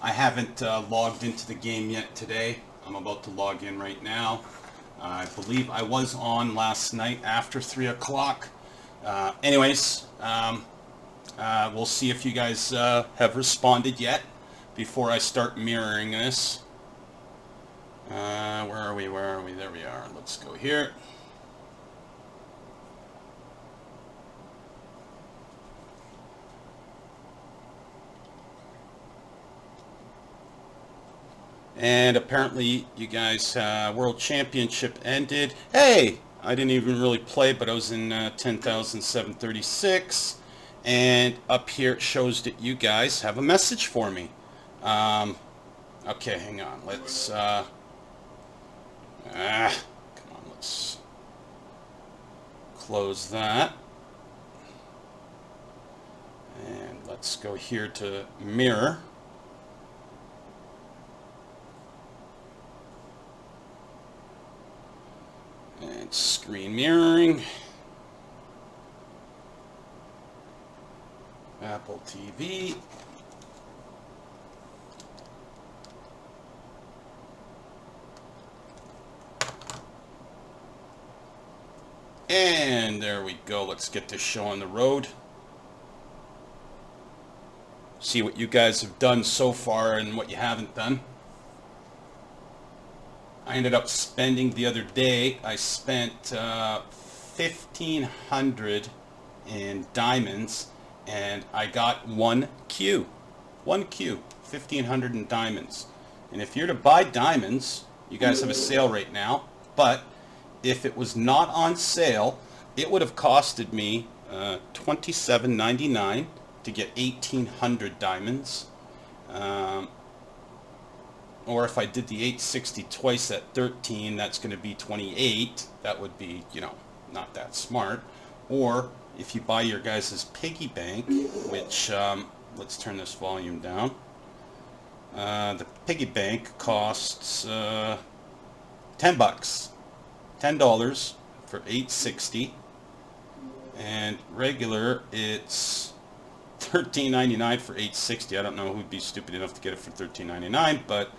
I haven't logged into the game yet today. I'm about to log in right now. I believe I was on last night after 3 o'clock. Anyways, we'll see if you guys have responded yet before I start mirroring this. Where are we? Where are we? There we are. Let's go here. And apparently you guys, World Championship ended. Hey! I didn't even really play, but I was in 10,736. And up here it shows that you guys have a message for me. Okay, hang on. Let's, come on, let's close that. And let's go here to mirror. And screen mirroring. Apple TV. And there we go. Let's get this show on the road. See what you guys have done so far and what you haven't done. I ended up spending the other day, I spent 1,500 in diamonds, and I got 1Q. 1Q, 1,500 in diamonds. And if you're to buy diamonds, you guys have a sale right now, but if it was not on sale, it would have costed me $27.99 to get 1,800 diamonds. Or if I did the 860 twice at 13, that's going to be 28. That would be, you know, not that smart. Or if you buy your guys' piggy bank, which, let's turn this volume down. The piggy bank costs $10. $10 for 860. And regular, it's $13.99 for 860. I don't know who'd be stupid enough to get it for $13.99, but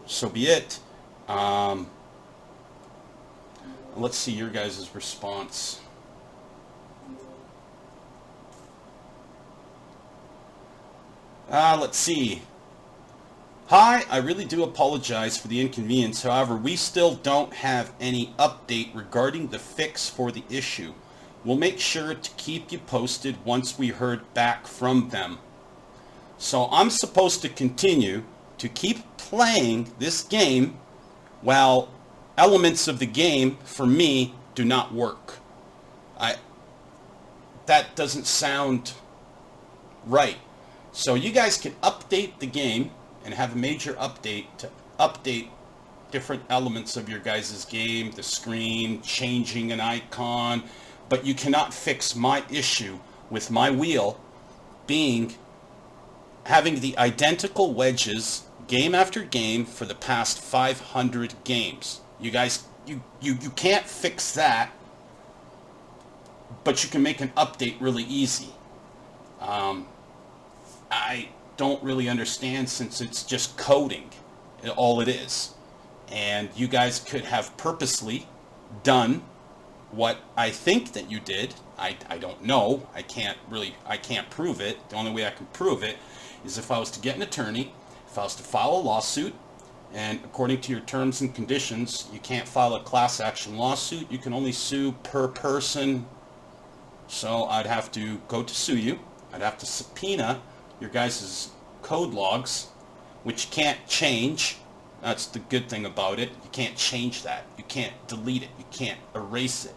so be it. Let's see your guys' response. Let's see. Hi, I really do apologize for the inconvenience. However, we still don't have any update regarding the fix for the issue. We'll make sure to keep you posted once we heard back from them. So I'm supposed to continue to keep playing this game while elements of the game, for me, do not work. That doesn't sound right. So you guys can update the game and have a major update to update different elements of your guys' game, the screen, changing an icon, but you cannot fix my issue with my wheel being having the identical wedges game after game for the past 500 games. You guys, you can't fix that, but you can make an update really easy. I don't really understand, since it's just coding, all it is. And you guys could have purposely done what I think that you did. I don't know. I can't prove it. The only way I can prove it is if I was to get an attorney, if I was to file a lawsuit, and according to your terms and conditions, you can't file a class action lawsuit. You can only sue per person. So I'd have to go to sue you. I'd have to subpoena your guys' code logs, which can't change. That's the good thing about it. You can't change that. You can't delete it. You can't erase it,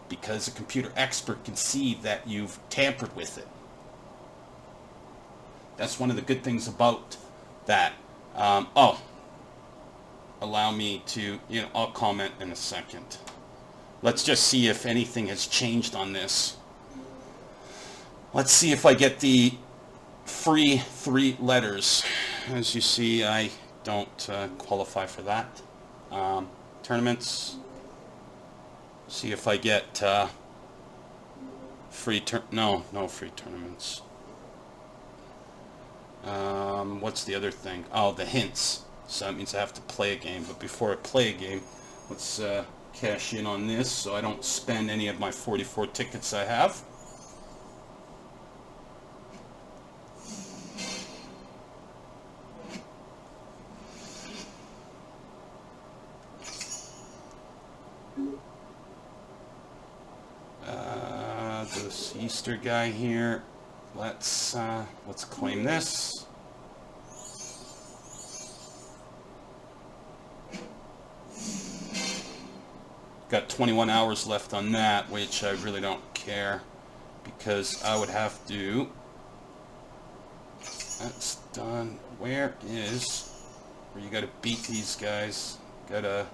because a computer expert can see that you've tampered with it. That's one of the good things about that. Allow me to, I'll comment in a second. Let's just see if anything has changed on this. Let's see if I get the free 3 letters. As you see, I don't qualify for that. Tournaments. See if I get free no free tournaments. What's the other thing? Oh, the hints. So that means I have to play a game. But before I play a game, let's cash in on this so I don't spend any of my 44 tickets I have. This Easter guy here. Let's claim this. Got 21 hours left on that, which I really don't care because I would have to. That's done. Where you got to beat these guys? Gotta.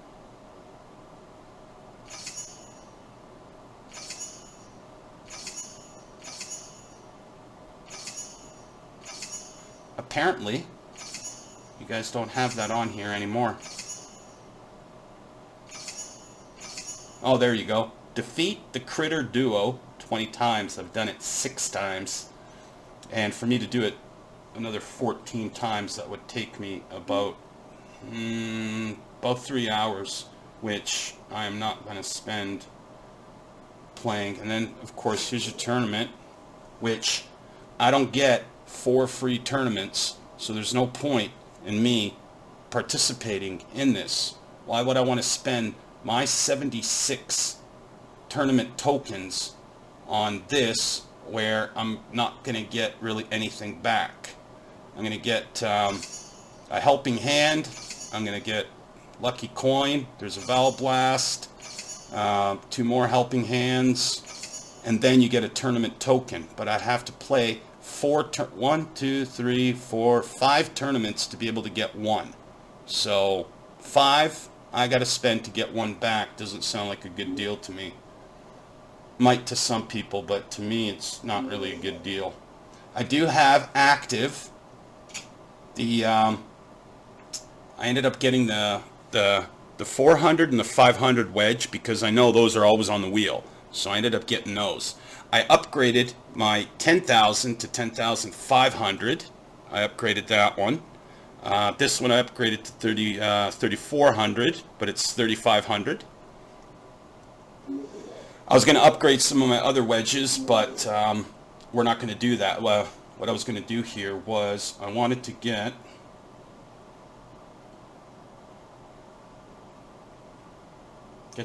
Apparently, you guys don't have that on here anymore. Oh, there you go. Defeat the critter duo 20 times. I've done it 6 times. And for me to do it another 14 times, that would take me about 3 hours, which I am not going to spend playing. And then, of course, here's your tournament, which I don't get 4 free tournaments, so there's no point in me participating in this. Why would I want to spend my 76 tournament tokens on this where I'm not going to get really anything back? I'm going to get a helping hand. I'm going to get lucky coin. There's a Val Blast, 2 more helping hands, and then you get a tournament token. But I'd have to play 5 tournaments to be able to get 1. So 5 I got to spend to get 1 back. Doesn't sound like a good deal to me. Might to some people, but to me it's not really a good deal. I do have active the I ended up getting the 400 and the 500 wedge because I know those are always on the wheel. So I ended up getting those. I upgraded my 10,000 to 10,500. I upgraded that one. This one I upgraded to 3,400, but it's 3,500. I was going to upgrade some of my other wedges, but we're not going to do that. Well, what I was going to do here was I wanted to get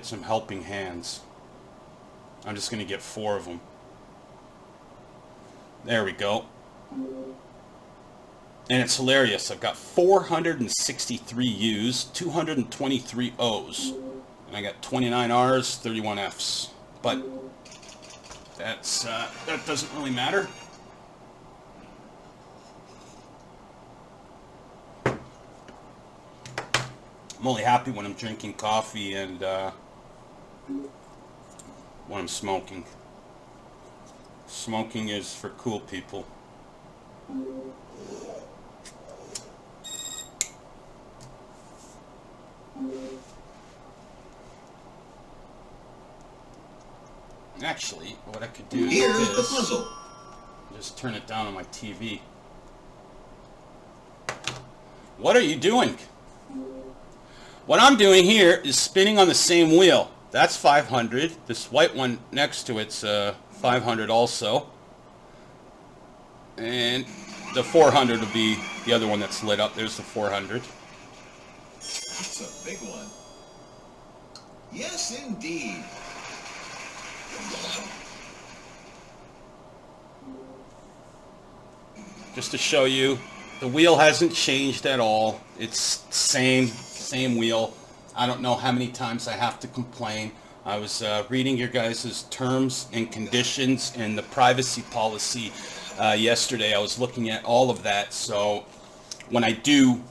some helping hands. I'm just going to get 4 of them. There we go. And it's hilarious. I've got 463 U's, 223 O's, and I got 29 R's, 31 F's. But that doesn't really matter. I'm only happy when I'm drinking coffee and when I'm smoking. Smoking is for cool people. Actually, what I could do is the puzzle. Just turn it down on my TV. What are you doing? What I'm doing here is spinning on the same wheel. That's 500. This white one next to it's 500 also. And the 400 will be the other one that's lit up. There's the 400. That's a big one. Yes, indeed. Just to show you, the wheel hasn't changed at all. It's same wheel. I don't know how many times I have to complain. I was reading your guys' terms and conditions and the privacy policy yesterday. I was looking at all of that. So when I do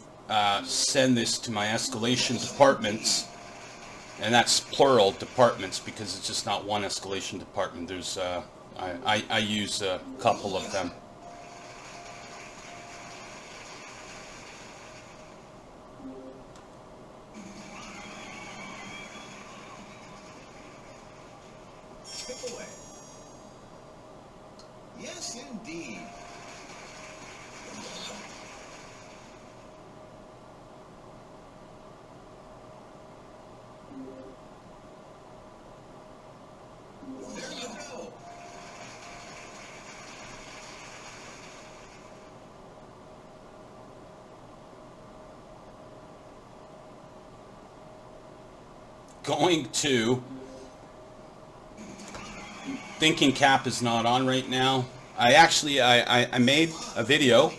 send this to my escalation departments, and that's plural departments because it's just not one escalation department. There's I use a couple of them. Chip away. Yes, indeed. going to... Thinking cap is not on right now. I made a video,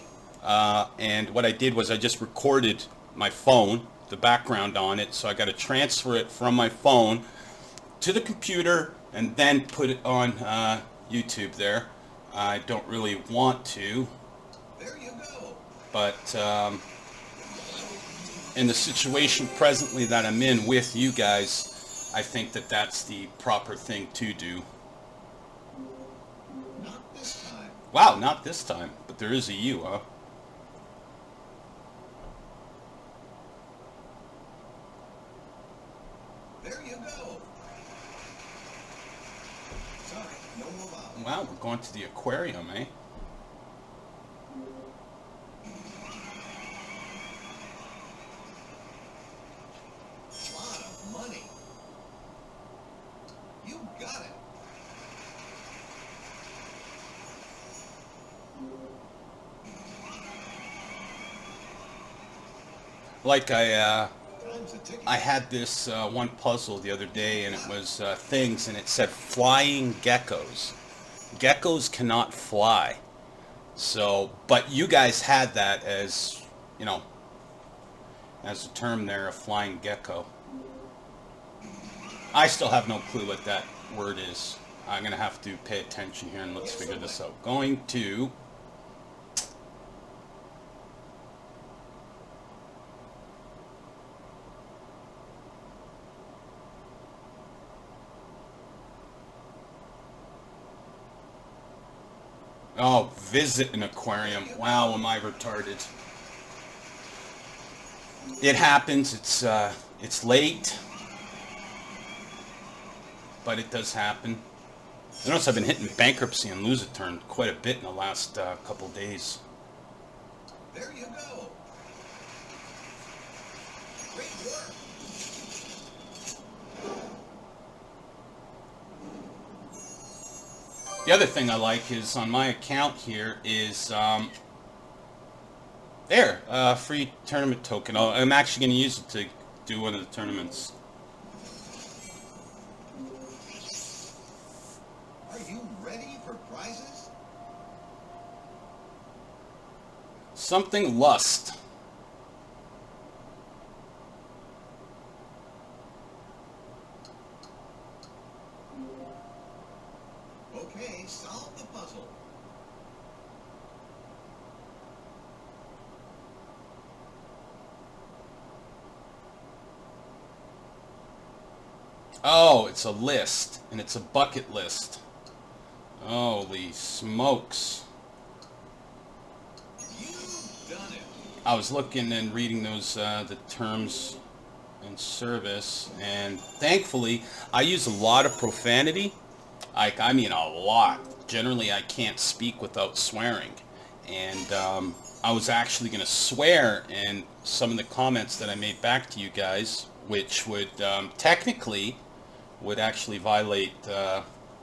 and what I did was I just recorded my phone, the background on it, so I got to transfer it from my phone to the computer and then put it on YouTube there. I don't really want to, There you go. but in the situation presently that I'm in with you guys, I think that that's the proper thing to do. Not this time. Wow, not this time, but there is a U, huh? There you go. Sorry, no move out. Wow, we're going to the aquarium, eh? Lot of money. You got it. Like Time's a ticking. I had this one puzzle the other day, and it was things, and it said flying geckos. Geckos cannot fly. So, but you guys had that as, you know, as a term there, a flying gecko. I still have no clue what that word is. I'm going to have to pay attention here, and let's figure this out. Going to... Oh, visit an aquarium. Wow, am I retarded. It happens. It's late. But it does happen. I notice I've been hitting bankruptcy and lose a turn quite a bit in the last couple days. There you go. Great work. The other thing I like is on my account here is free tournament token. I'm actually going to use it to do one of the tournaments. Are you ready for prizes? Something lust. Okay, solve the puzzle. Oh, it's a list, and it's a bucket list. Holy smokes. You've done it. I was looking and reading those, the terms and service, and thankfully, I use a lot of profanity. I mean a lot. Generally, I can't speak without swearing. And I was actually going to swear in some of the comments that I made back to you guys, which would technically would actually violate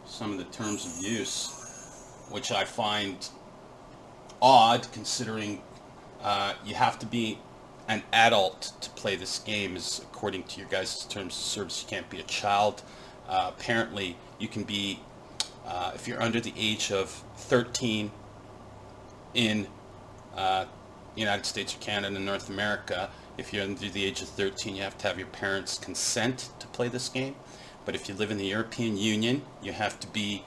some of the terms of use, which I find odd considering you have to be an adult to play this game, is according to your guys' terms of service. You can't be a child. Apparently, you can be, if you're under the age of 13 in United States or Canada and North America, if you're under the age of 13, you have to have your parents' consent to play this game. But if you live in the European Union, you have to be,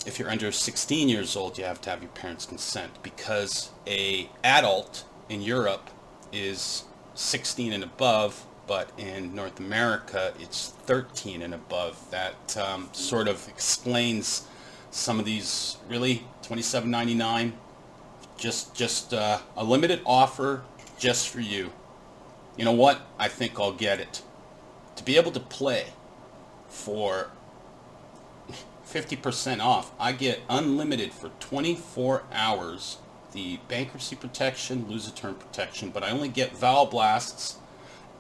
if you're under 16 years old, you have to have your parents' consent, because a adult in Europe is 16 and above, but in North America it's 13 and above. That sort of explains some of these. Really, $27.99, just a limited offer just for you. You know what? I think I'll get it. To be able to play for 50% off, I get unlimited for 24 hours, the bankruptcy protection, lose a turn protection, but I only get Vowel Blasts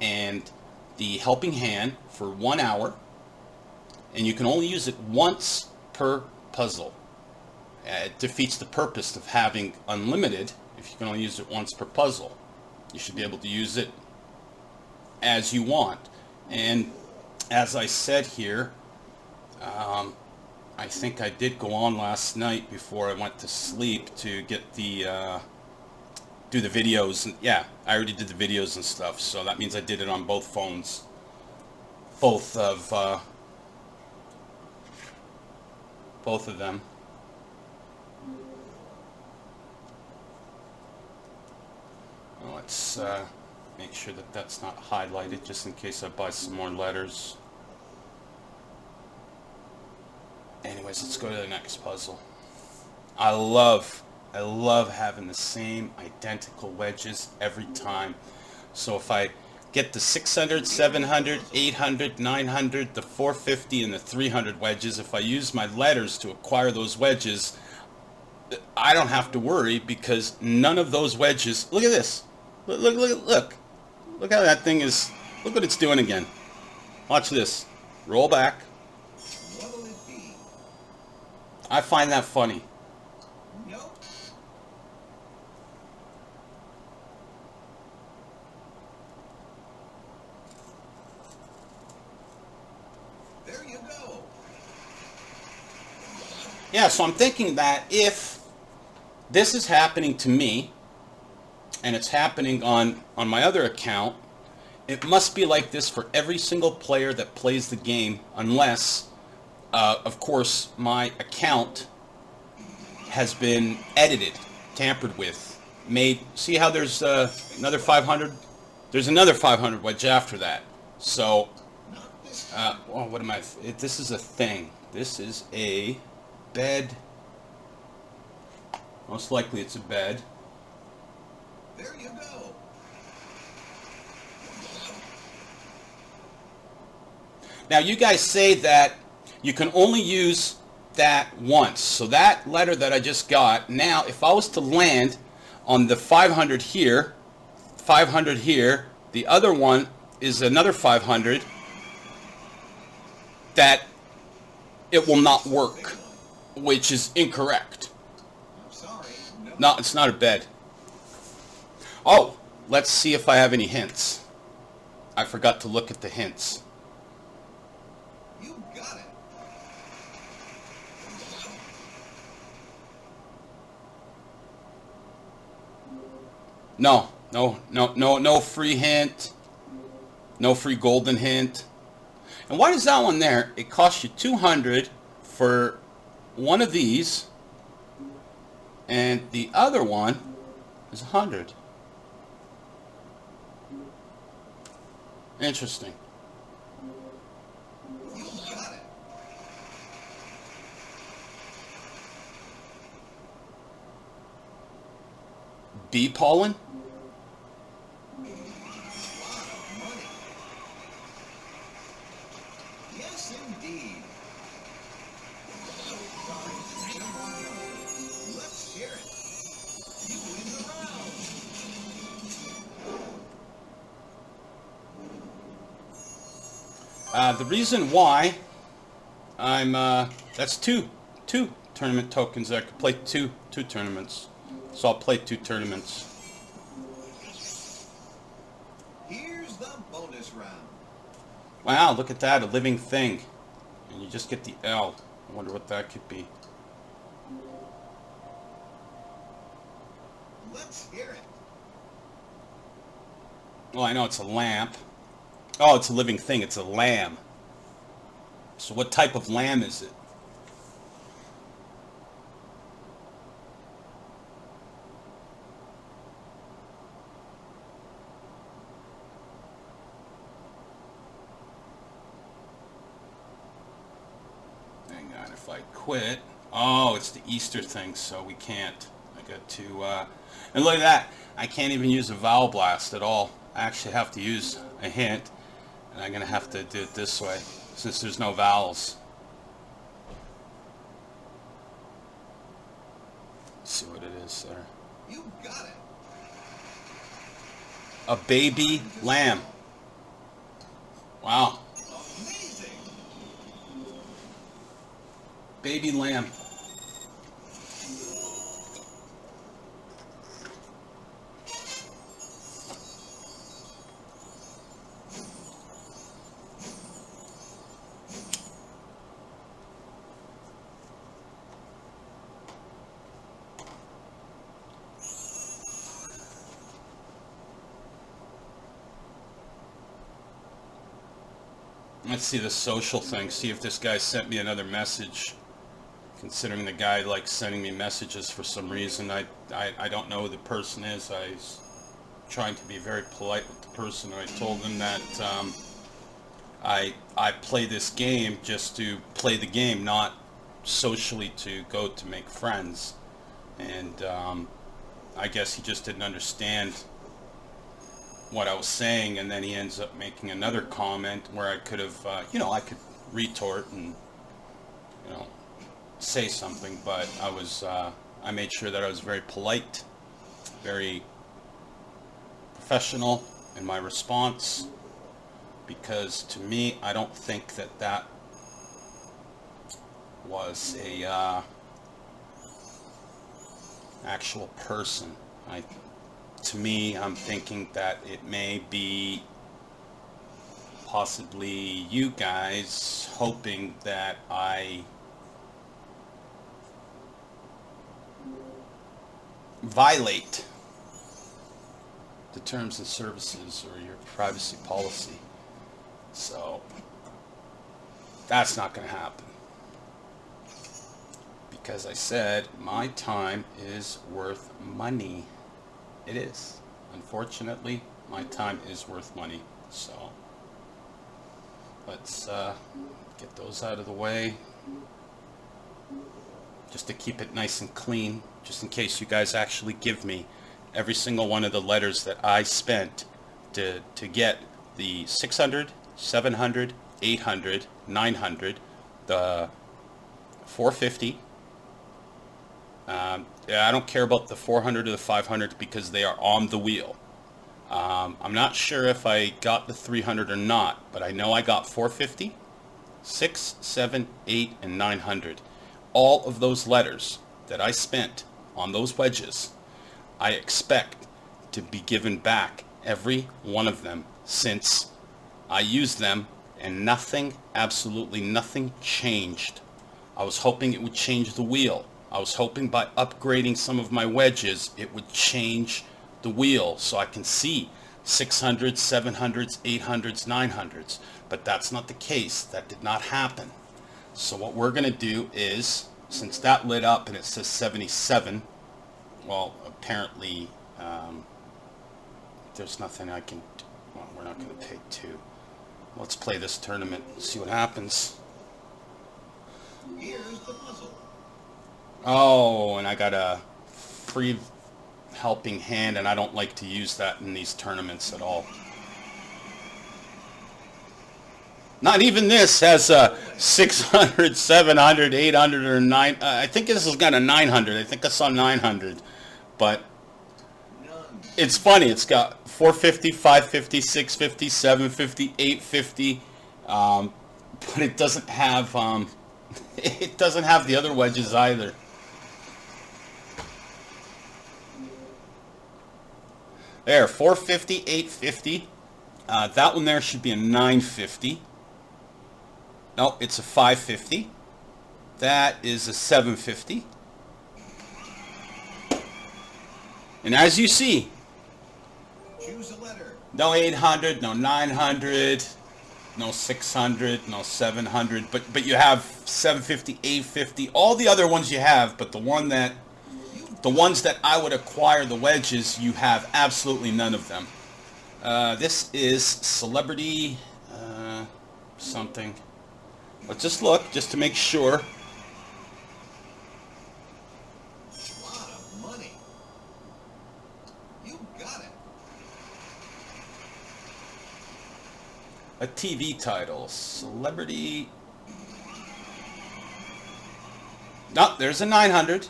and the Helping Hand for 1 hour, and you can only use it once per puzzle. It defeats the purpose of having unlimited if you can only use it once per puzzle. You should be able to use it as you want. And as I said here, I think I did go on last night before I went to sleep to get the do the videos. Yeah, I already did the videos and stuff, so that means I did it on both phones, both of them. Let's make sure that that's not highlighted, just in case I buy some more letters. Anyways, let's go to the next puzzle. I love having the same identical wedges every time. So if I get the 600, 700, 800, 900, the 450, and the 300 wedges, if I use my letters to acquire those wedges, I don't have to worry, because none of those wedges... Look at this. Look how that thing is... Look what it's doing again. Watch this. Roll back. What'll it be? I find that funny. Nope. There you go. Yeah, so I'm thinking that if this is happening to me, and it's happening on my other account, it must be like this for every single player that plays the game, unless, of course, my account has been edited, tampered with, made... See how there's another 500? There's another 500 wedge after that. So, Not this well, what am I... This is a thing. This is a bed. Most likely it's a bed. There you go. Now, you guys say that you can only use that once. So that letter that I just got, now if I was to land on the 500 here, 500 here, the other one is another 500, that it will not work, which is incorrect. I'm sorry. No, it's not a bed. Oh, let's see if I have any hints. I forgot to look at the hints. You got it. No free hint. No free golden hint. And why does that one there? It costs you 200 for one of these, and the other one is 100. Interesting. You got it. Bee pollen? Lot of money. Yes, indeed. Let's hear it. You win the round. The reason why I'm that's two tournament tokens. I could play two tournaments, so I'll play 2 tournaments. Here's the bonus round. Wow, look at that, a living thing, and you just get the L. I wonder what that could be. Let's hear it. Well, I know it's a lamp. Oh, it's a living thing. It's a lamb. So what type of lamb is it? Hang on, if I quit... Oh, it's the Easter thing, so we can't. I got to... And look at that. I can't even use a vowel blast at all. I actually have to use a hint. And I'm going to have to do it this way, since there's no vowels. Let's see what it is there. You got it. A baby lamb. Wow. Amazing. Baby lamb. Let's see the social thing. See if this guy sent me another message. Considering the guy likes sending me messages for some reason, I don't know who the person is. I was trying to be very polite with the person. I told him that I play this game just to play the game, not socially to go to make friends. And I guess he just didn't understand what I was saying, and then he ends up making another comment where I could have, I could retort and, say something, but I made sure that I was very polite, very professional in my response, because to me, I don't think that that was a actual person. To me, I'm thinking that it may be possibly you guys hoping that I violate the terms and services or your privacy policy. So that's not going to happen, because I said my time is worth money. It is. Unfortunately, my time is worth money. So let's get those out of the way, just to keep it nice and clean, just in case you guys actually give me every single one of the letters that I spent to get the 600, 700, 800, 900, the 450. I don't care about the 400 or the 500 because they are on the wheel. I'm not sure if I got the 300 or not, but I know I got 450, 6, 7, 8, and 900. All of those letters that I spent on those wedges, I expect to be given back, every one of them, since I used them and nothing, absolutely nothing changed. I was hoping it would change the wheel. I was hoping by upgrading some of my wedges, it would change the wheel so I can see 600s, 700s, 800s, 900s. But that's not the case. That did not happen. So what we're going to do is, since that lit up and it says 77, well, apparently there's nothing I can do. Well, we're not going to pay 2. Let's play this tournament and see what happens. Here's the puzzle. Oh, and I got a free helping hand, and I don't like to use that in these tournaments at all. Not even this has a 600, 700, 800, or 9. I think this has got a 900. I think I saw 900. But it's funny. It's got 450, 550, 650, 750, 850. But it doesn't have it doesn't have the other wedges either. There, 450, 850. That one there should be a 950. No, it's a 550. That is a 750. And as you see, Choose a letter. no 800, no 900, no 600, no 700, but you have 750, 850, all the other ones you have, but the ones that I would acquire the wedges, you have absolutely none of them. This is celebrity something. Let's just look, just to make sure. Lot of money. You got it. A TV title, celebrity. No, there's a 900.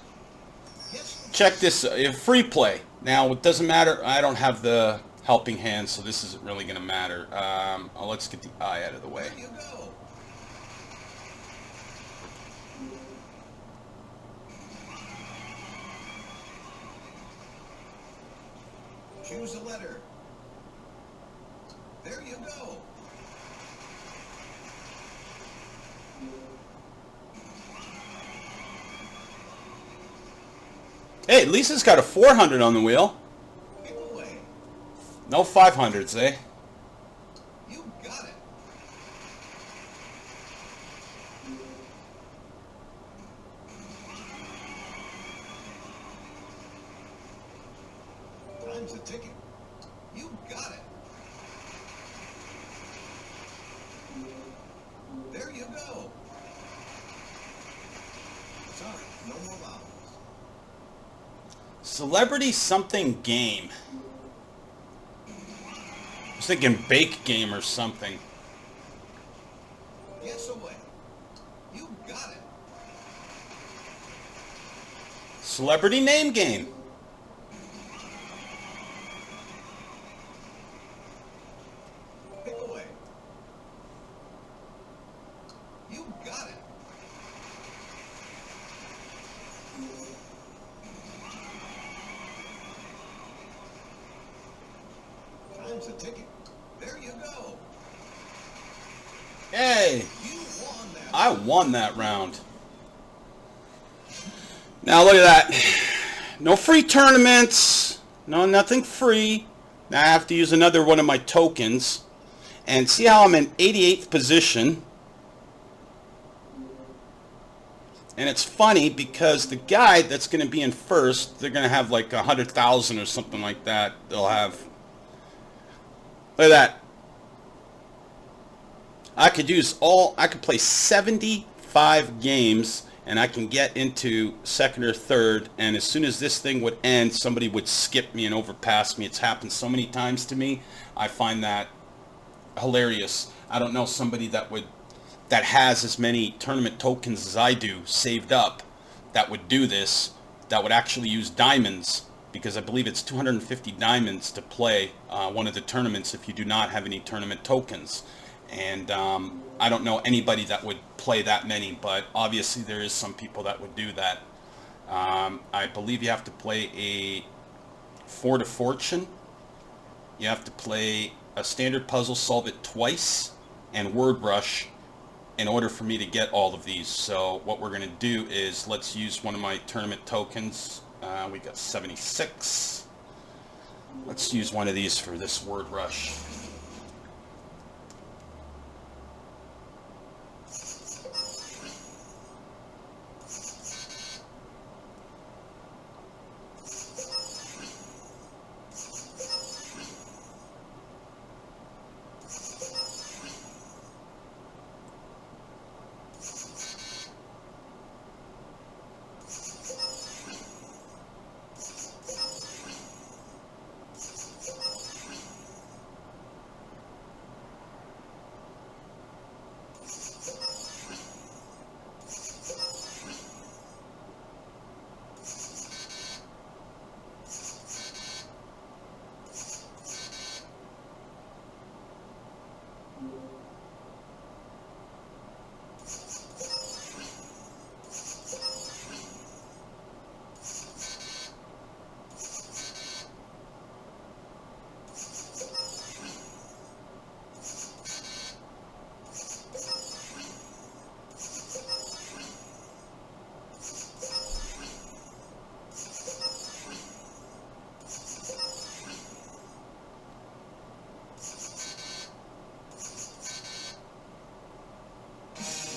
Yes. Check this, free play. Now, it doesn't matter, I don't have the helping hand, so this isn't really going to matter. Let's get the eye out of the way. There you go. Choose a letter. There you go. Hey, at least it's got a 400 on the wheel. Give away. No 500s, eh? You got it. You got it. There you go. Sorry, no more vowels. Celebrity something game. I was thinking bake game or something. Yes away. You got it. Celebrity name game. Pick away. You got it. Time's a ticking. There you go. Hey, You won that. I won that round. Now look at that. No free tournaments. No, nothing free. Now I have to use another one of my tokens. And see how I'm in 88th position. And it's funny because the guy that's going to be in first, they're going to have like 100,000 or something like that. They'll have. Look at that. I could play 75 games and I can get into second or third, and as soon as this thing would end, somebody would skip me and overpass me. It's happened so many times to me. I find that hilarious. I don't know somebody that has as many tournament tokens as I do saved up that would do this, that would actually use diamonds, because I believe it's 250 diamonds to play one of the tournaments if you do not have any tournament tokens. And I don't know anybody that would play that many, but obviously there is some people that would do that. I believe you have to play a Fort of Fortune. You have to play a standard puzzle, solve it twice, and Word Rush in order for me to get all of these. So what we're going to do is let's use one of my tournament tokens. We got 76. Let's use one of these for this Word Rush.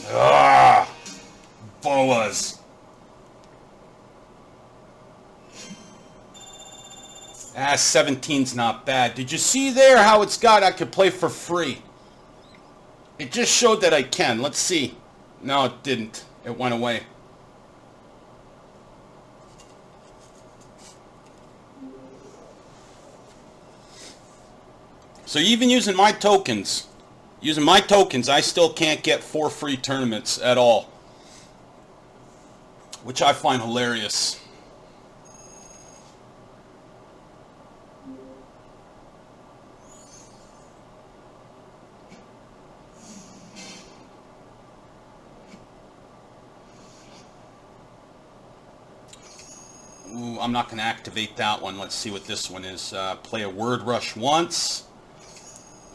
Ah, boas. 17's not bad. Did you see there how it's got I could play for free? It just showed that I can. Let's see. No, it didn't. It went away. So even using my tokens, I still can't get 4 free tournaments at all, which I find hilarious. Ooh, I'm not going to activate that one. Let's see what this one is. Play a Word Rush once.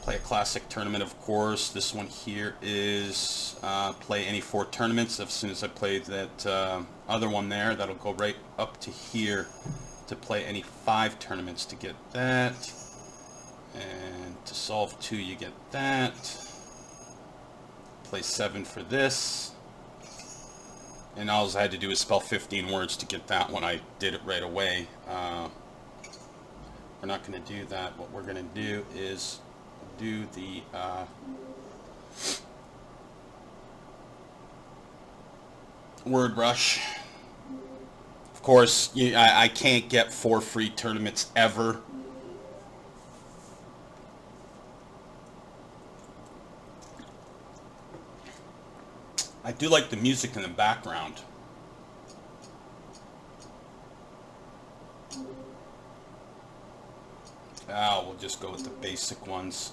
Play a classic tournament, of course. This one here is play any 4 tournaments. As soon as I play that other one there, that'll go right up to here to play any 5 tournaments to get that. And to solve 2, you get that. Play 7 for this. And all I had to do is spell 15 words to get that one. I did it right away. we're not going to do that. What we're going to do is do the word rush. Of course, I can't get 4 free tournaments ever. I do like the music in the background. We'll just go with the basic ones.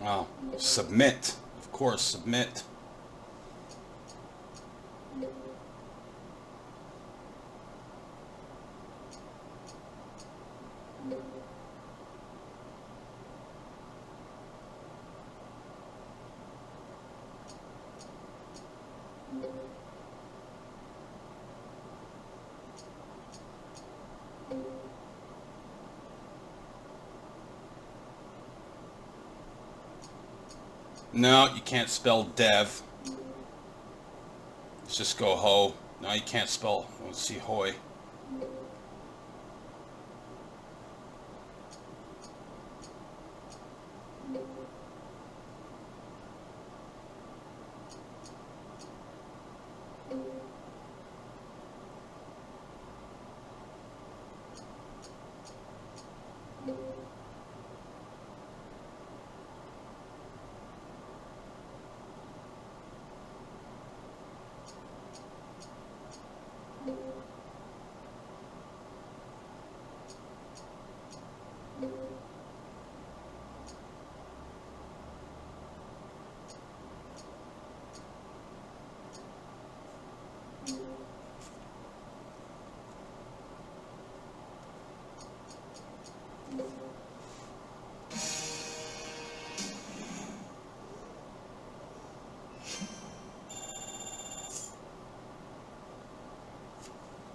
Oh, submit. Of course, submit. No, you can't spell dev. Let's just go ho. No, you can't spell, let's see, hoy.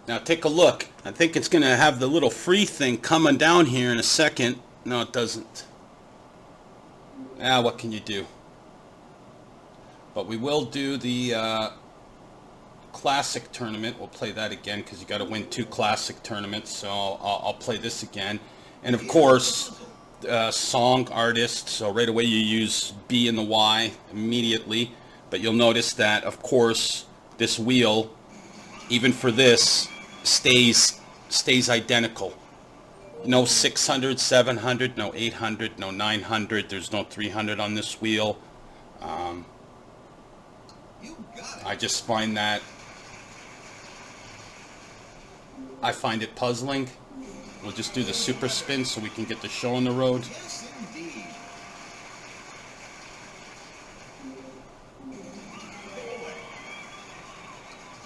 Now take a look. I think it's going to have the little free thing coming down here in a second. No, it doesn't. What can you do? But we will do the classic tournament. We'll play that again because you got to win 2 classic tournaments. So I'll play this again. And of course, song artist. So right away you use B and the Y immediately. But you'll notice that, of course, this wheel, even for this, stays identical. No 600, 700, no 800, no 900. There's no 300 on this wheel. I just find that it puzzling. We'll just do the super spin so we can get the show on the road. Yes, indeed.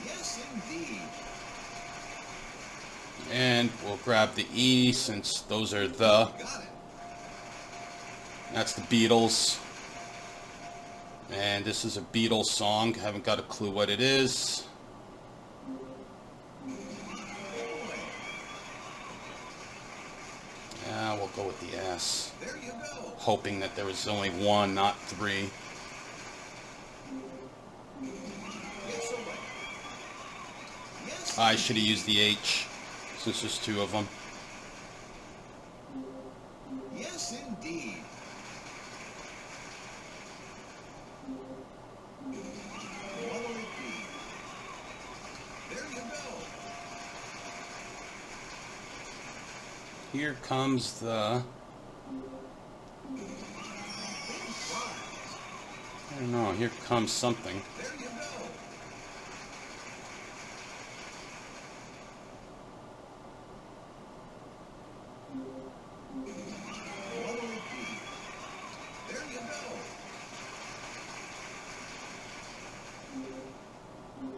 Yes, indeed. And we'll grab the E since those are the. Got it. That's the Beatles. And this is a Beatles song. Haven't got a clue what it is. We'll go with the S. There you go. Hoping that there was only 1, not 3. Yes, away. Yes, I should have used the H since there's 2 of them. yes, indeed. What'll it be? There you go. Here comes the. Big prize. I don't know. Here comes something. There you go. What'll it be? There you go.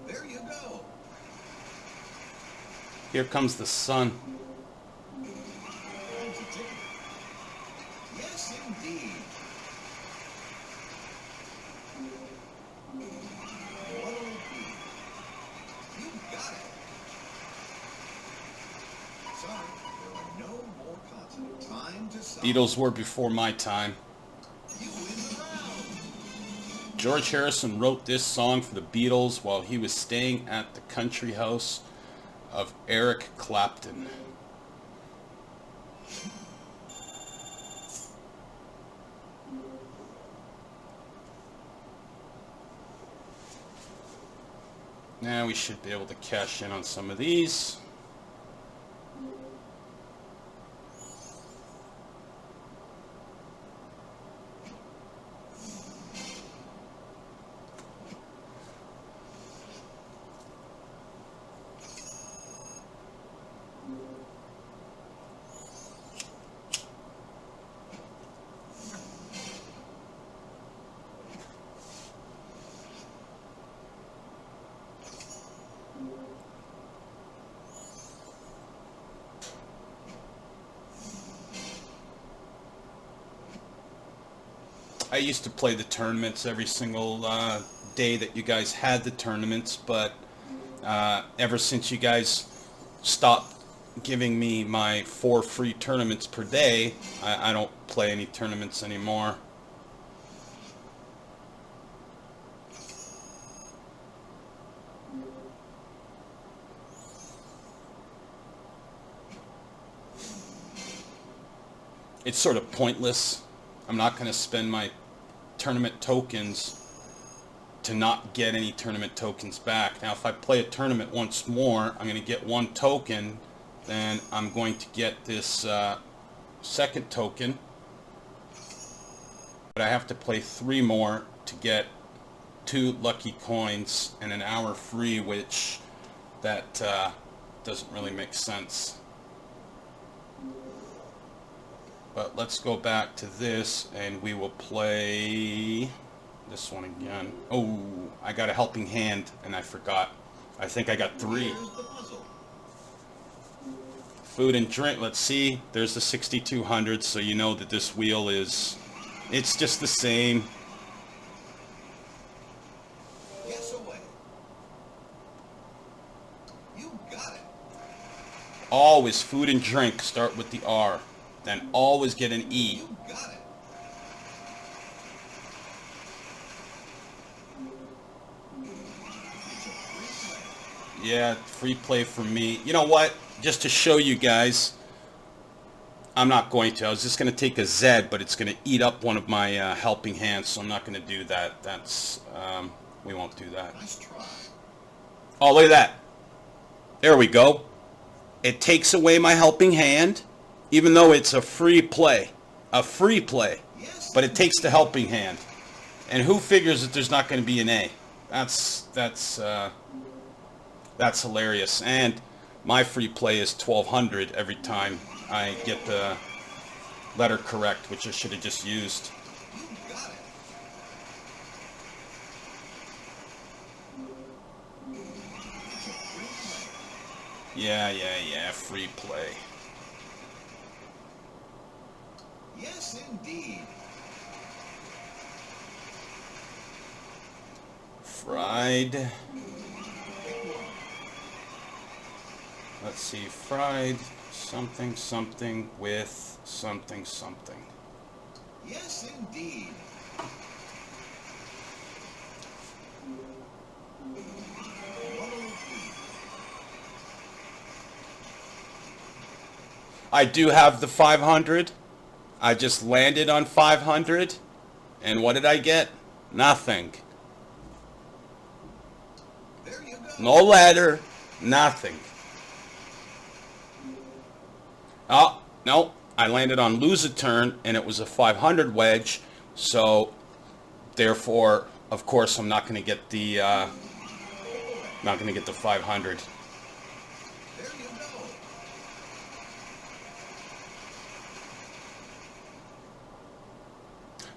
There you go. Here comes the sun. Yes, indeed. What'll it be? You got it. Sorry, there are no more consonant. Time to solve. Beatles were before my time. You win the round. George Harrison wrote this song for the Beatles while he was staying at the country house of Eric Clapton. Now we should be able to cash in on some of these. I used to play the tournaments every single day that you guys had the tournaments, but ever since you guys stopped giving me my 4 free tournaments per day, I don't play any tournaments anymore. It's sort of pointless. I'm not going to spend my tournament tokens to not get any tournament tokens back. Now, if I play a tournament once more, I'm going to get 1 token. Then I'm going to get this second token. But I have to play 3 more to get 2 lucky coins and an hour free, which that doesn't really make sense. But let's go back to this and we will play this one again. Oh, I got a helping hand and I forgot. I think I got 3. Food and drink. Let's see. There's the 6200, so you know that this wheel is... It's just the same. Guess away. You got it. Always food and drink start with the R. Then always get an E. You got it. Yeah, free play for me. You know what? Just to show you guys, I'm not going to. I was just going to take a Z, but it's going to eat up one of my helping hands, so I'm not going to do that. That's, we won't do that. Nice try. Oh, look at that. There we go. It takes away my helping hand, even though it's a free play. A free play. Yes. But it takes the helping hand. And who figures that there's not going to be an A? That's hilarious. And my free play is 1200 every time I get the letter correct, which I should have just used. You got it. Yeah, free play. Yes, indeed. Fried. Let's see, fried something something with something something. Yes, indeed. I do have the 500. I just landed on 500. And what did I get? Nothing. There you go. No ladder. Nothing. Oh, no. I landed on lose a turn, and it was a 500 wedge. So, therefore, of course, I'm not going to get the 500. There you go.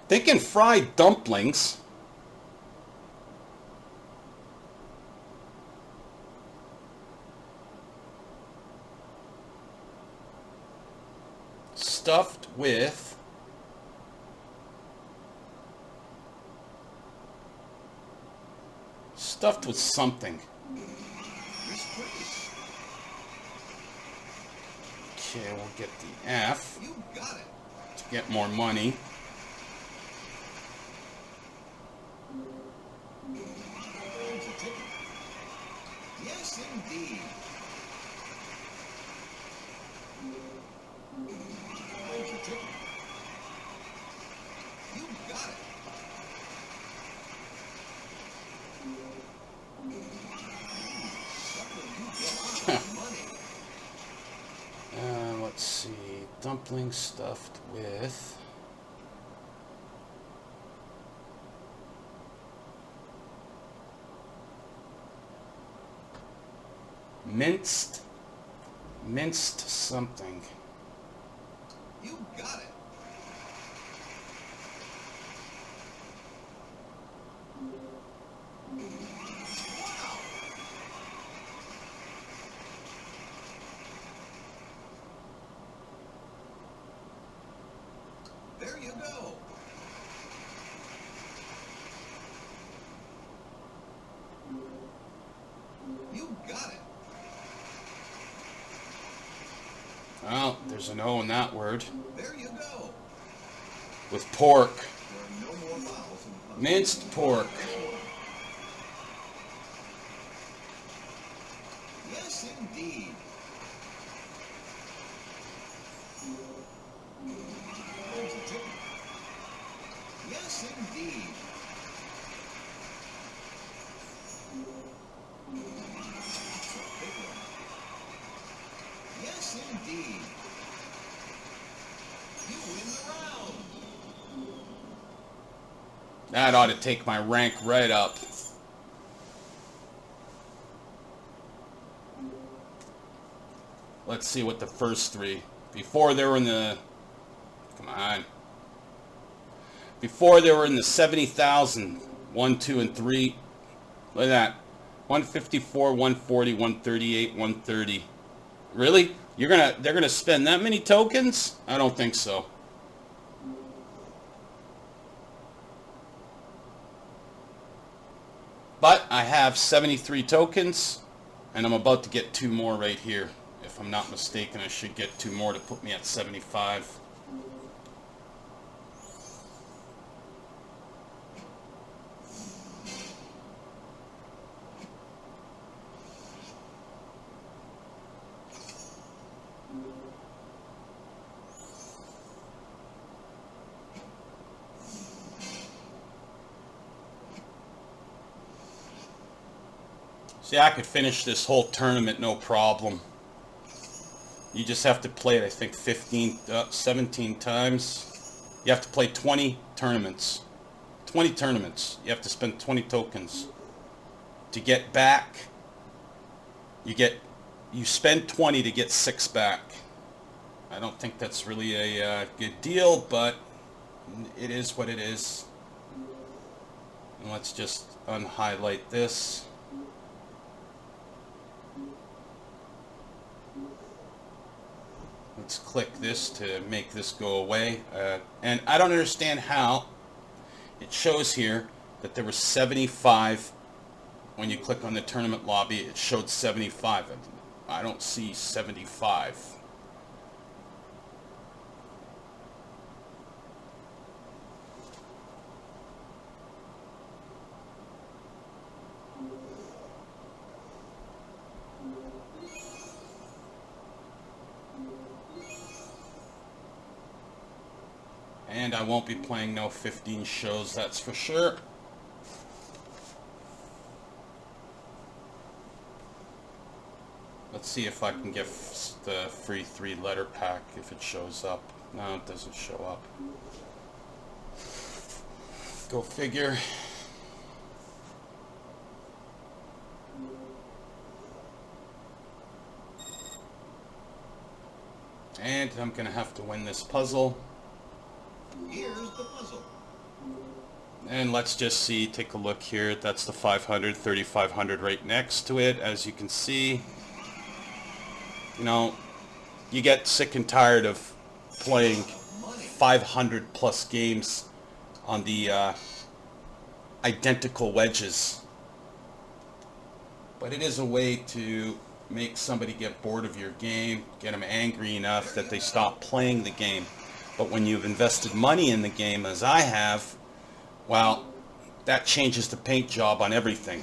Thinking fried dumplings. Stuffed with something. Yes, please. Okay, we'll get the F You got it. to get more money. Yes, indeed. You got it. dumpling stuffed with minced something. You got it. Wow. There you go. You got it. Well, there's an O in that word. There you go. With pork. There are no more vowels in the puzzle. Minced pork. Yes, indeed. There's a ticket. Yes, indeed. It's a big one. Yes, indeed. You win the round. That ought to take my rank right up. Let's see what the first three. Before they were in the... Come on. Before they were in the 70,000. 1, 2, and 3. Look at that. 154, 140, 138, 130. Really? They're gonna spend that many tokens? I don't think so. But I have 73 tokens, and I'm about to get 2 more right here. If I'm not mistaken, I should get 2 more to put me at 75. See, I could finish this whole tournament no problem. You just have to play it, I think, 17 times. You have to play 20 tournaments. 20 tournaments. You have to spend 20 tokens. To get back, you spend 20 to get 6 back. I don't think that's really a good deal, but it is what it is. And let's just unhighlight this. Let's click this to make this go away. And I don't understand how it shows here that there were 75. When you click on the tournament lobby, it showed 75. I don't see 75. And I won't be playing no 15 shows, that's for sure. Let's see if I can get the free 3-letter pack if it shows up. No, it doesn't show up. Go figure. And I'm gonna have to win this puzzle. Here's the puzzle. And let's just see, take a look here. That's the 500, 3,500 right next to it. As you can see, you know, you get sick and tired of playing 500 plus games on the identical wedges. But it is a way to make somebody get bored of your game, get them angry enough that they stop playing the game. But when you've invested money in the game, as I have, well, that changes the paint job on everything.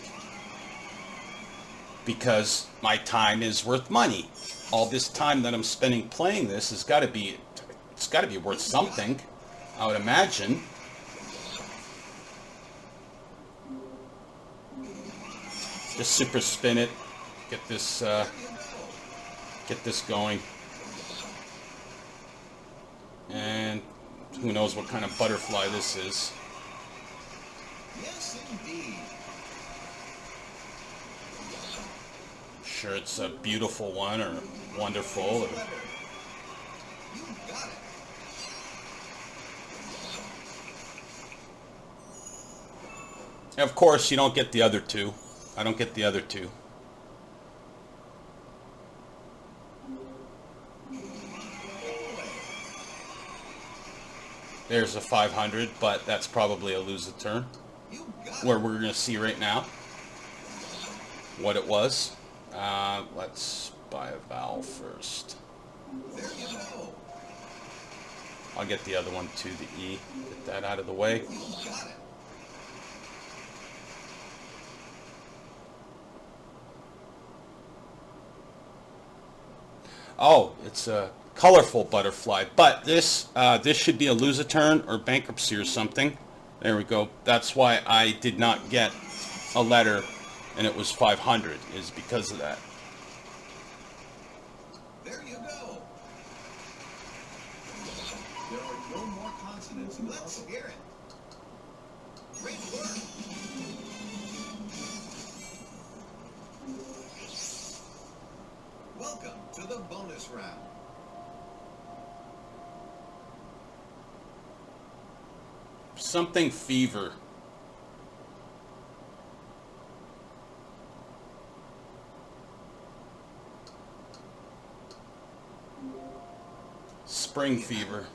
Because my time is worth money. All this time that I'm spending playing this has got to be, it's got to be worth something, I would imagine. Just super spin it, get this going. Who knows what kind of butterfly this is. Yes, indeed. Sure, it's a beautiful one or wonderful. Choose Or... a letter. You got it. Of course, you don't get the other two. I don't get the other two. There's a 500, but that's probably a lose a turn. You got Where it. we're going to see right now what it was. Let's buy a vowel first. There you go. I'll get the other one too, the E. Get that out of the way. You got it. Oh, it's a colorful butterfly, but this should be a lose a turn or bankruptcy or something. There we go. That's why I did not get a letter, and it was 500, is because of that. There you go. There are no more consonants. Let's hear it. Great work. Welcome to the bonus round. Something fever. Spring fever.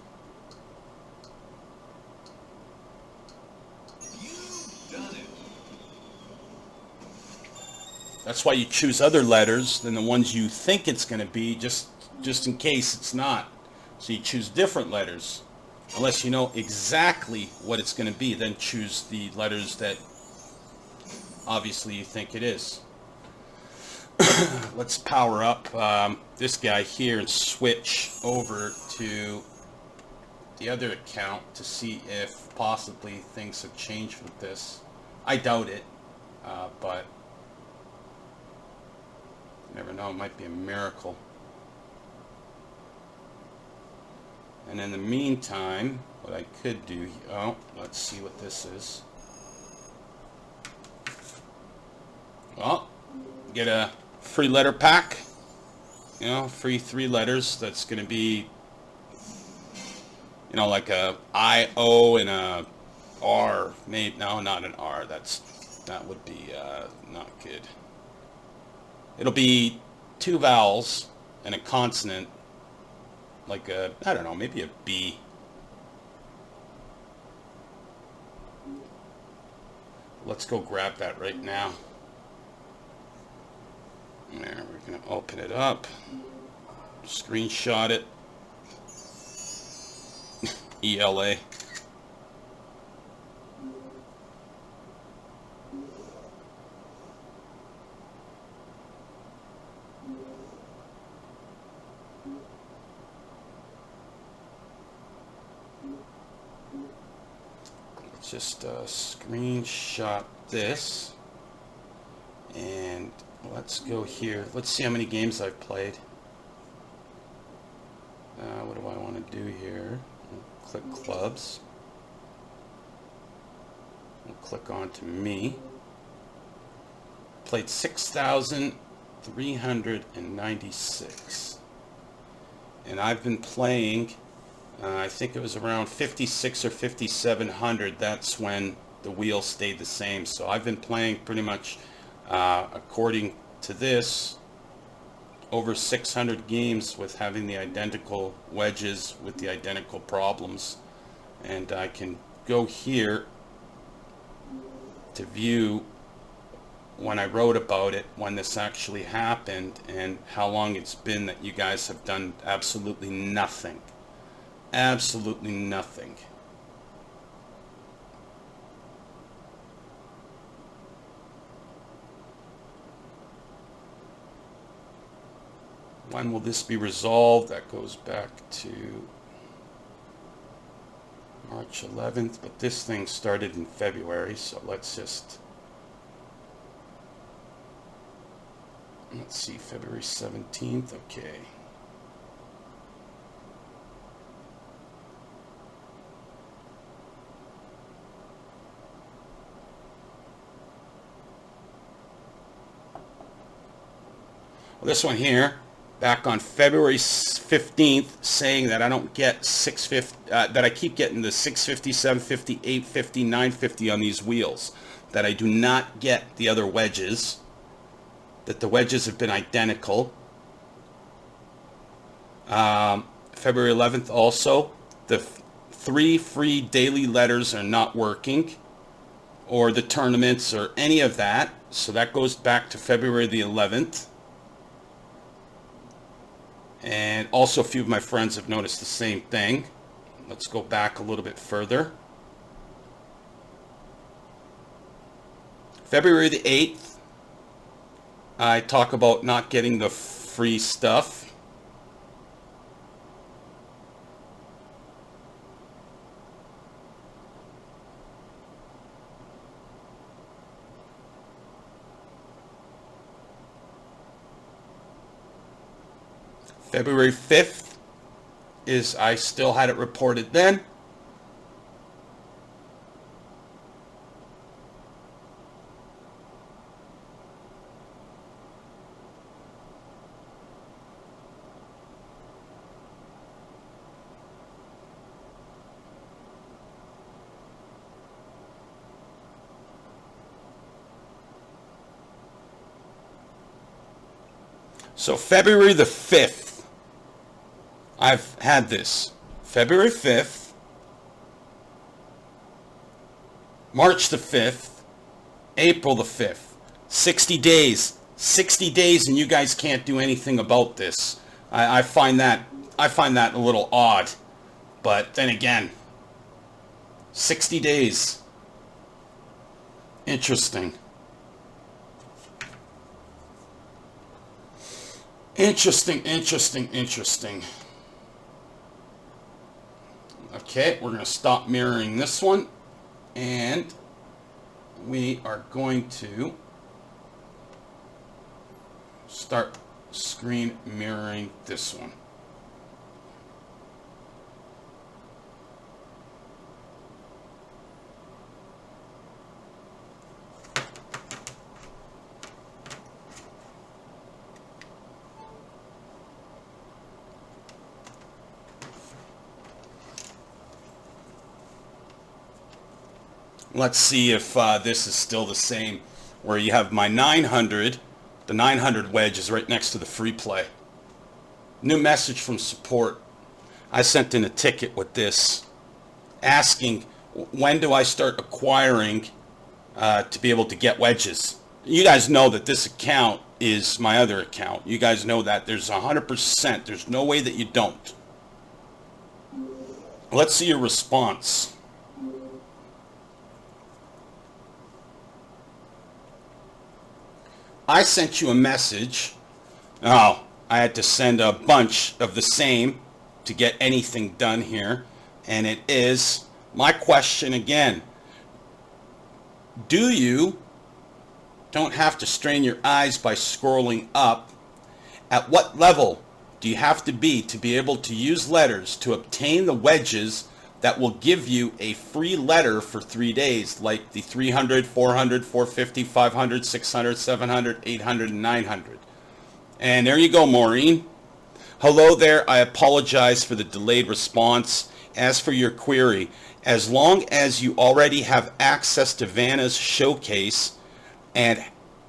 You've done it. That's why you choose other letters than the ones you think it's going to be, just in case it's not. So you choose different letters. Unless you know exactly what it's going to be, then choose the letters that obviously you think it is. Let's power up this guy here and switch over to the other account to see if possibly things have changed with this. I doubt it, but you never know, it might be a miracle. And in the meantime, what I could do, oh, let's see what this is. Well, get a free letter pack, you know, free 3 letters. That's going to be, you know, like a I, O, and a R. Maybe, no, not an R. That would be not good. It'll be 2 vowels and a consonant, like a, I don't know, maybe a B. Let's go grab that right now. There, we're going to open it up, screenshot it, ELA. Let's just screenshot this, and let's go here. Let's see how many games I've played. What do I want to do here? I'll click clubs. I'll click on to me. Played 6,396. And I've been playing, I think it was around 56 or 5,700. That's when the wheel stayed the same. So I've been playing pretty much, according to this, over 600 games with having the identical wedges with the identical problems. And I can go here to view when I wrote about it, when this actually happened, and how long it's been that you guys have done absolutely nothing. Absolutely nothing. When will this be resolved? That goes back to March 11th, but this thing started in February, so let's see, February 17th, okay. This one here, back on February 15th, saying that I don't get 650, that I keep getting the 650, 750, 850, 950 on these wheels, that I do not get the other wedges, that the wedges have been identical. February 11th also, the 3 free daily letters are not working, or the tournaments or any of that. So that goes back to February the 11th. And also a few of my friends have noticed the same thing. Let's go back a little bit further. February the 8th, I talk about not getting the free stuff. February 5th is, I still had it reported then. So February the 5th, I've had this. February 5th, March the 5th, April the 5th. 60 days. 60 days and you guys can't do anything about this. I find that a little odd. But then again, 60 days. Interesting. Interesting. Okay, we're going to stop mirroring this one, and we are going to start screen mirroring this one. Let's see if this is still the same, where you have my 900, the 900 wedge is right next to the free play. New message from support. I sent in a ticket with this, asking when do I start acquiring to be able to get wedges. You guys know that this account is my other account. You guys know that. There's 100%. There's no way that you don't. Let's see your response. I sent you a message. Oh, I had to send a bunch of the same to get anything done here. And it is my question again. Do you don't have to strain your eyes by scrolling up? At what level do you have to be able to use letters to obtain the wedges that will give you a free letter for 3 days, like the 300, 400, 450, 500, 600, 700, 800, and 900. And there you go, Maureen. Hello there. I apologize for the delayed response. As for your query, as long as you already have access to Vanna's showcase and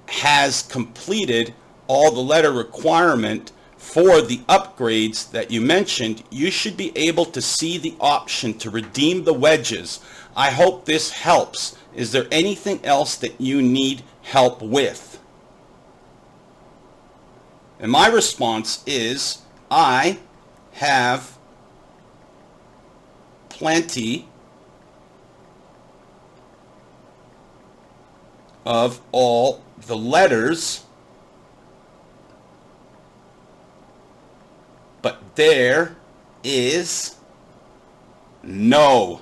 has completed all the letter requirement for the upgrades that you mentioned, you should be able to see the option to redeem the wedges. I hope this helps. Is there anything else that you need help with? And my response is, I have plenty of all the letters, but there is no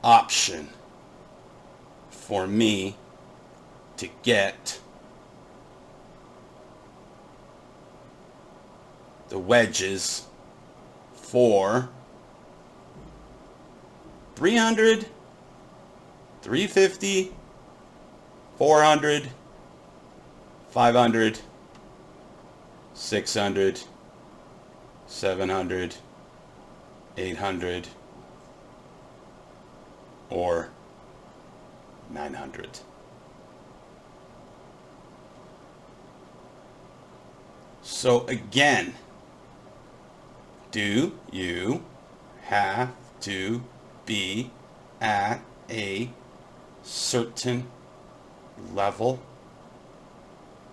option for me to get the wedges for 300, 350, 400, 500, 600, 700, 800, or 900. So again, do you have to be at a certain level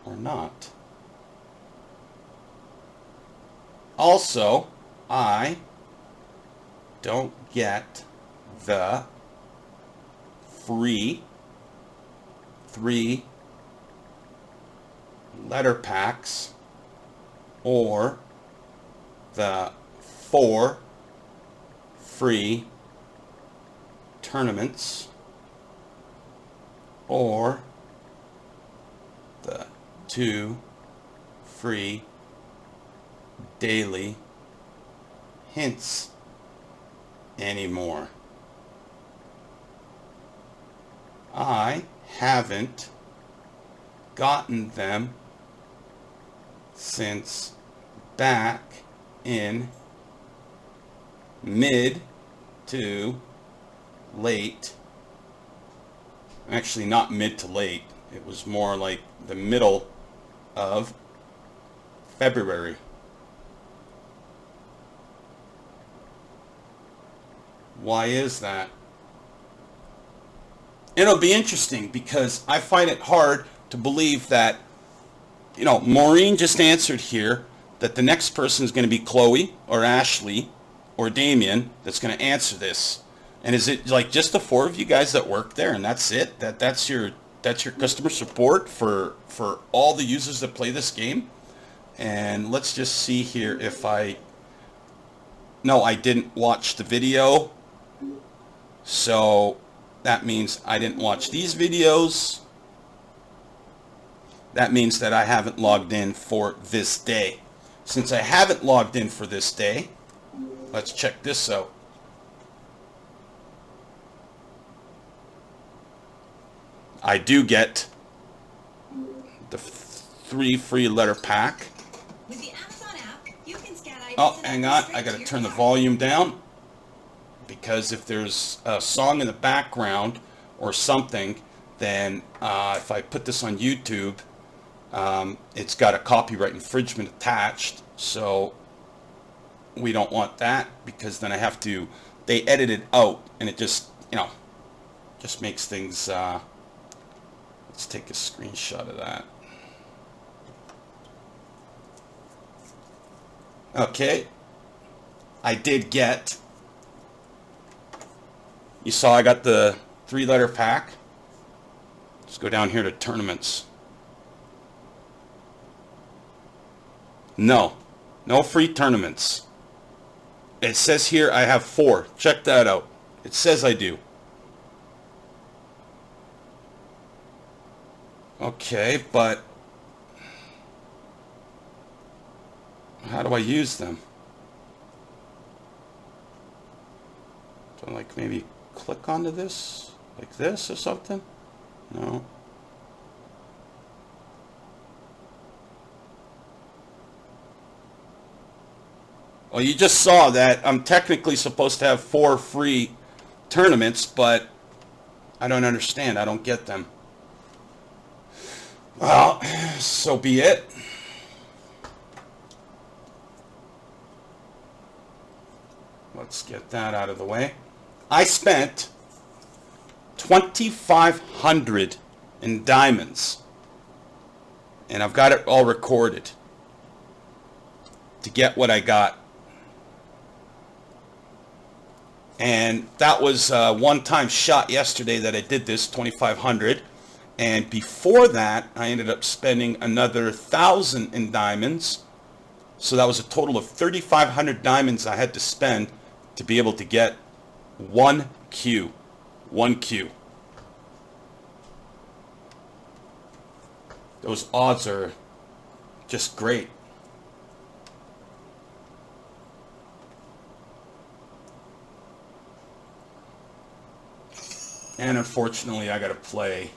or not? Also, I don't get the free 3 letter packs or the 4 free tournaments or the 2 free daily hints anymore. I haven't gotten them since back in mid to late, actually not mid to late, it was more like the middle of February. Why is that? It'll be interesting because I find it hard to believe that, you know, Maureen just answered here that the next person is going to be Chloe or Ashley or Damien that's going to answer this. And is it like just the 4 of you guys that work there and that's it? That's your customer support for all the users that play this game? And let's just see here if no, I didn't watch the video. So that means I didn't watch these videos. That means that I haven't logged in for this day. Since I haven't logged in for this day, let's check this out. I do get the 3 free letter pack. With the Amazon app, you can scan items. Oh, hang on. I got to turn the volume down. Because if there's a song in the background or something, then if I put this on YouTube, it's got a copyright infringement attached. So we don't want that because then I have to, they edit it out and it just, you know, just makes things, let's take a screenshot of that. Okay. I did get, you saw I got the 3 letter pack. Let's go down here to tournaments. No free tournaments. It says here I have 4. Check that out. It says I do. Okay, but how do I use them? Do I like maybe click onto this like this or something? No. Well, you just saw that I'm technically supposed to have 4 free tournaments, but I don't understand. I don't get them. Well, so be it. Let's get that out of the way. I spent 2,500 in diamonds, and I've got it all recorded to get what I got. And that was a one-time shot yesterday that I did this, 2,500. And before that, I ended up spending another 1,000 in diamonds. So that was a total of 3,500 diamonds I had to spend to be able to get 1 Q. 1 Q. Those odds are just great. And unfortunately, I got to play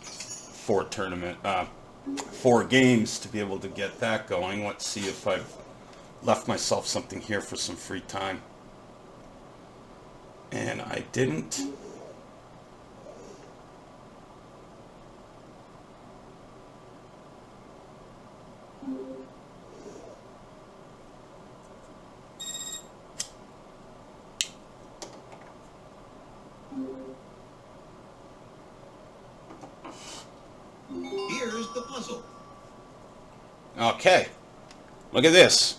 4 4 games to be able to get that going. Let's see if I've left myself something here for some free time. And I didn't. Here's the puzzle. Okay, look at this.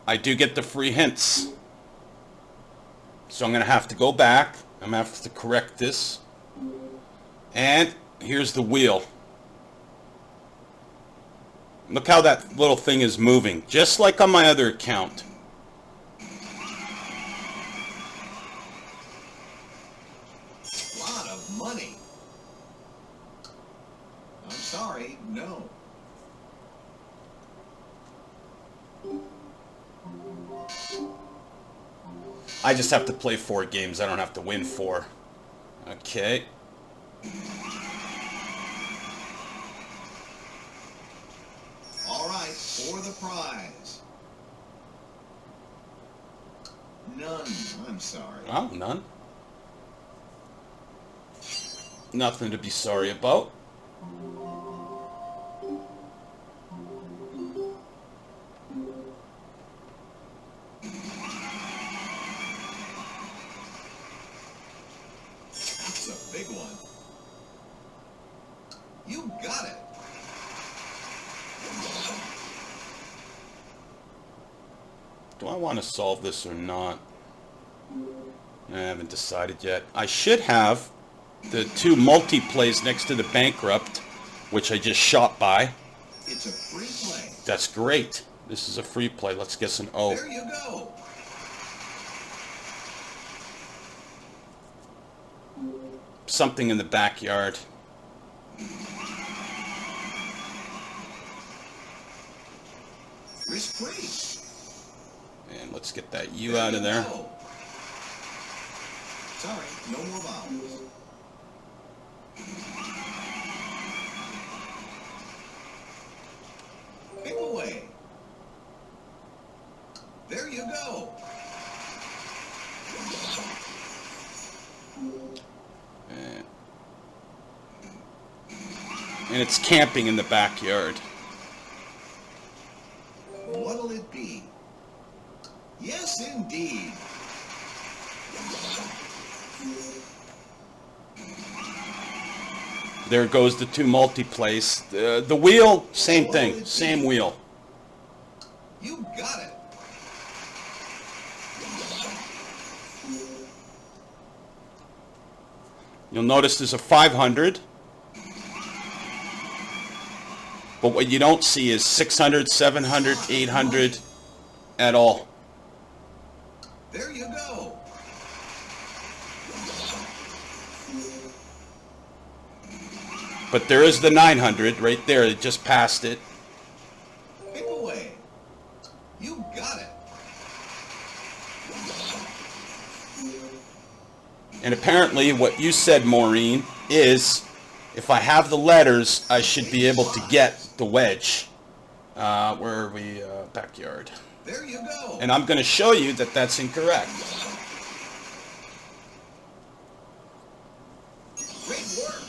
I do get the free hints. So I'm going to have to go back. I'm going to have to correct this. And here's the wheel. Look how that little thing is moving, just like on my other account. Lot of money. I'm sorry, no. I just have to play 4 games. I don't have to win 4. Okay. All right, for the prize. None, I'm sorry. Oh, none. Nothing to be sorry about. That's a big one. You got it. Do I want to solve this or not? I haven't decided yet. I should have the 2 multi-plays next to the bankrupt, which I just shot by. It's a free play. That's great. This is a free play. Let's guess an O. There you go. Something in the backyard. Risk-free. And let's get that U out of there. Go. Sorry, no more vowels. Pick away. There you go. And it's camping in the backyard. What'll it be? Yes, indeed. There goes the 2 multi-plays. The wheel, same thing. Same wheel. You got it. You'll notice there's a 500. But what you don't see is 600, 700, 800 at all. There you go. But there is the 900 right there. It just passed it. Pick away. You got it. And apparently what you said, Maureen, is if I have the letters, I should be able to get the wedge. Where are we? Backyard. There you go. And I'm going to show you that that's incorrect. Great work.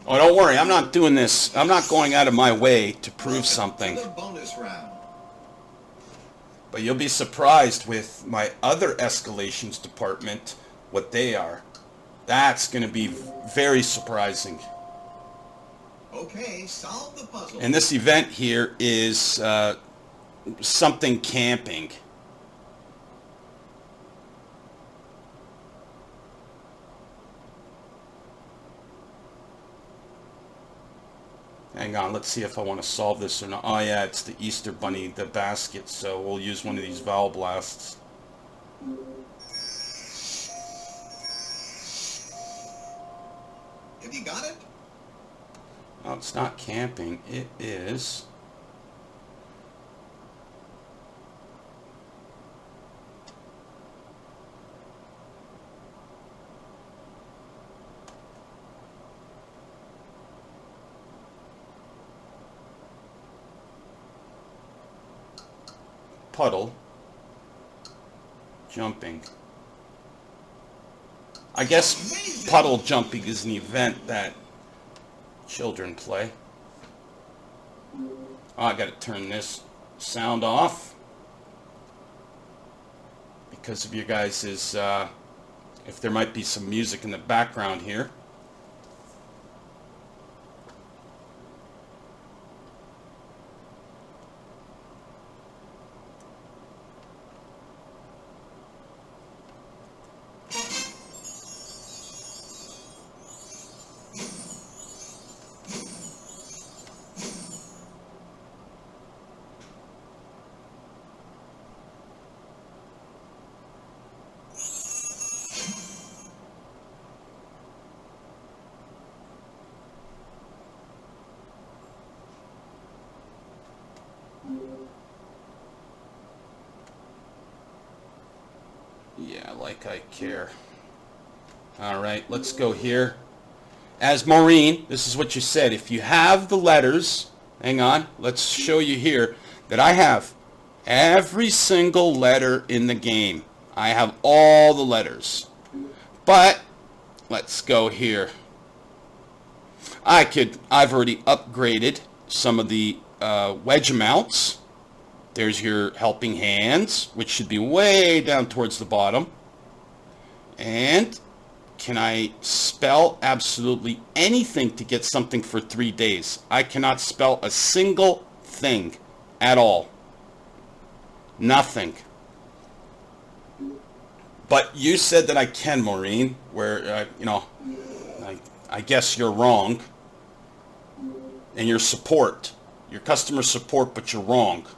Oh, don't worry. I'm not doing this. I'm not going out of my way to prove something. To the bonus round. But you'll be surprised with my other escalations department, what they are. That's going to be very surprising. Okay, solve the puzzle. And this event here is something camping. Hang on, let's see if I want to solve this or not. Oh yeah, it's the Easter Bunny, the basket, so we'll use one of these vowel blasts. Have you got it? Oh, it's not camping, it is... puddle jumping. I guess puddle jumping is an event that children play. Oh, I gotta turn this sound off because of you guys' if there might be some music in the background here. Yeah, like I care. All right, let's go here. As Maureen, this is what you said. If you have the letters, hang on, let's show you here that I have every single letter in the game. I have all the letters. But let's go here. I've already upgraded some of the wedge mounts. There's your helping hands, which should be way down towards the bottom. And can I spell absolutely anything to get something for 3 days? I cannot spell a single thing at all. Nothing. But you said that I can, Maureen, where, I guess you're wrong. And your customer support, but you're wrong.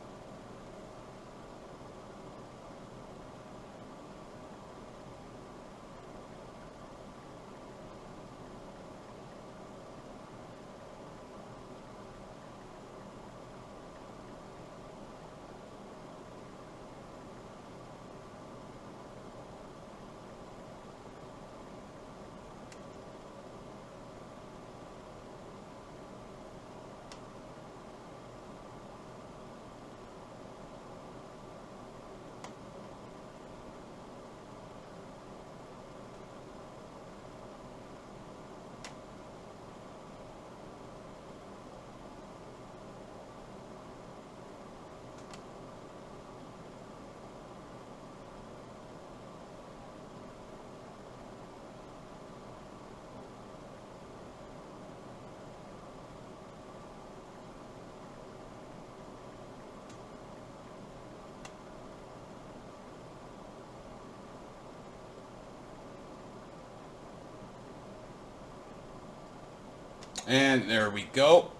And there we go.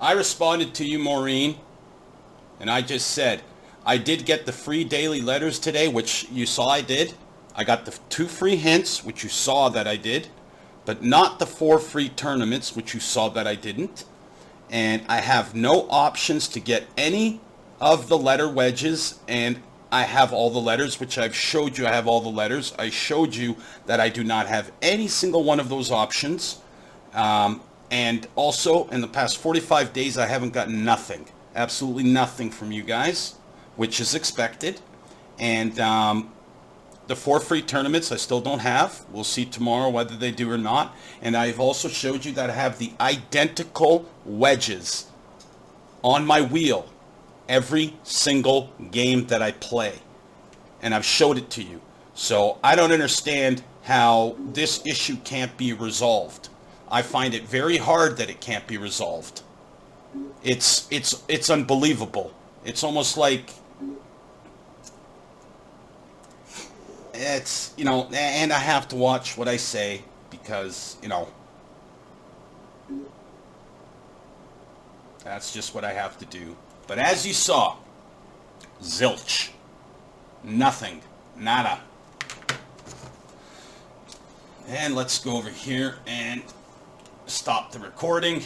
I responded to you, Maureen, and I just said, I did get the free daily letters today, which you saw I did. I got the 2 free hints, which you saw that I did, but not the 4 free tournaments, which you saw that I didn't. And I have no options to get any of the letter wedges, and I have all the letters, which I've showed you. I have all the letters. I showed you that I do not have any single one of those options. And also, in the past 45 days, I haven't gotten nothing, absolutely nothing from you guys, which is expected. And the 4 free tournaments I still don't have. We'll see tomorrow whether they do or not. And I've also showed you that I have the identical wedges on my wheel every single game that I play. And I've showed it to you. So I don't understand how this issue can't be resolved. I find it very hard that it can't be resolved. It's unbelievable. It's almost like it's, you know, and I have to watch what I say because, you know, that's just what I have to do. But as you saw, zilch, nothing, nada. And let's go over here and stop the recording.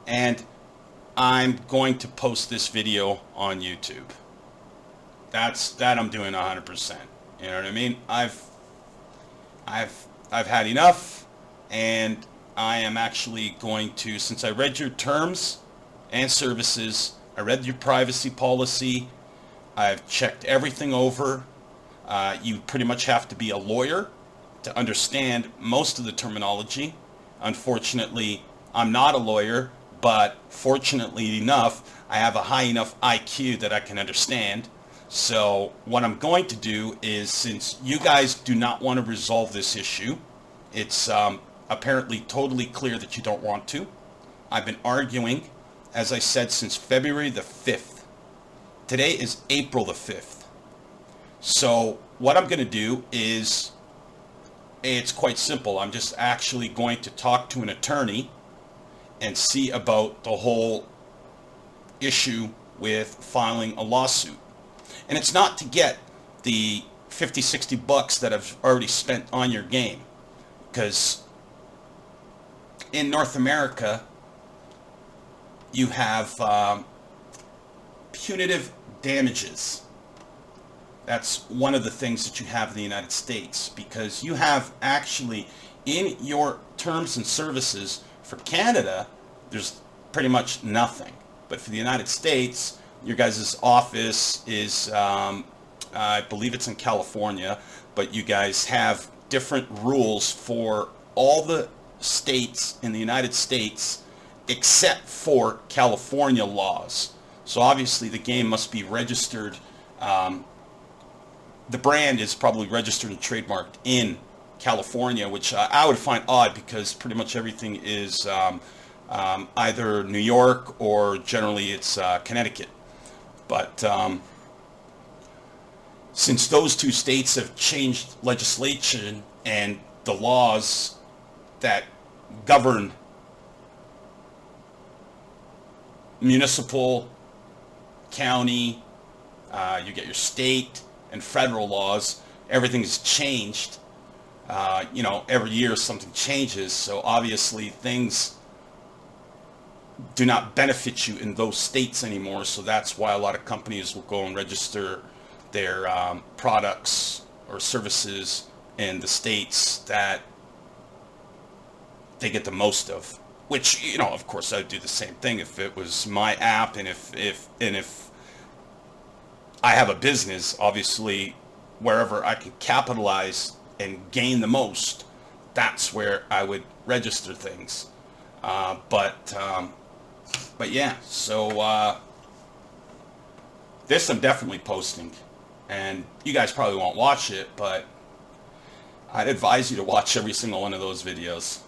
And I'm going to post this video on YouTube. That I'm doing 100%. You know what I mean? I've had enough, and I am actually going to, since I read your terms and services, I read your privacy policy, I've checked everything over. You pretty much have to be a lawyer to understand most of the terminology. Unfortunately, I'm not a lawyer, but fortunately enough, I have a high enough IQ that I can understand. So what I'm going to do is, since you guys do not want to resolve this issue, it's apparently totally clear that you don't want to. I've been arguing, as I said, since February the 5th. Today is April the 5th. So what I'm going to do is, it's quite simple. I'm just actually going to talk to an attorney and see about the whole issue with filing a lawsuit. And it's not to get the 50, 60 bucks that I've already spent on your game. Because in North America, you have punitive damages. That's one of the things that you have in the United States. Because you have actually, in your terms and services for Canada, there's pretty much nothing. But for the United States, your guys' office is, I believe it's in California, but you guys have different rules for all the states in the United States except for California laws. So obviously the game must be registered, the brand is probably registered and trademarked in California, which I would find odd because pretty much everything is either New York or generally it's Connecticut. But since those 2 states have changed legislation and the laws that govern municipal, county, you get your state and federal laws, everything's changed. You know, every year something changes, so obviously things do not benefit you in those states anymore. So that's why a lot of companies will go and register their products or services in the states that they get the most of. Which, you know, of course, I would do the same thing if it was my app, and if I have a business, obviously, wherever I can capitalize and gain the most, that's where I would register things. But yeah, so this I'm definitely posting, and you guys probably won't watch it, but I'd advise you to watch every single one of those videos.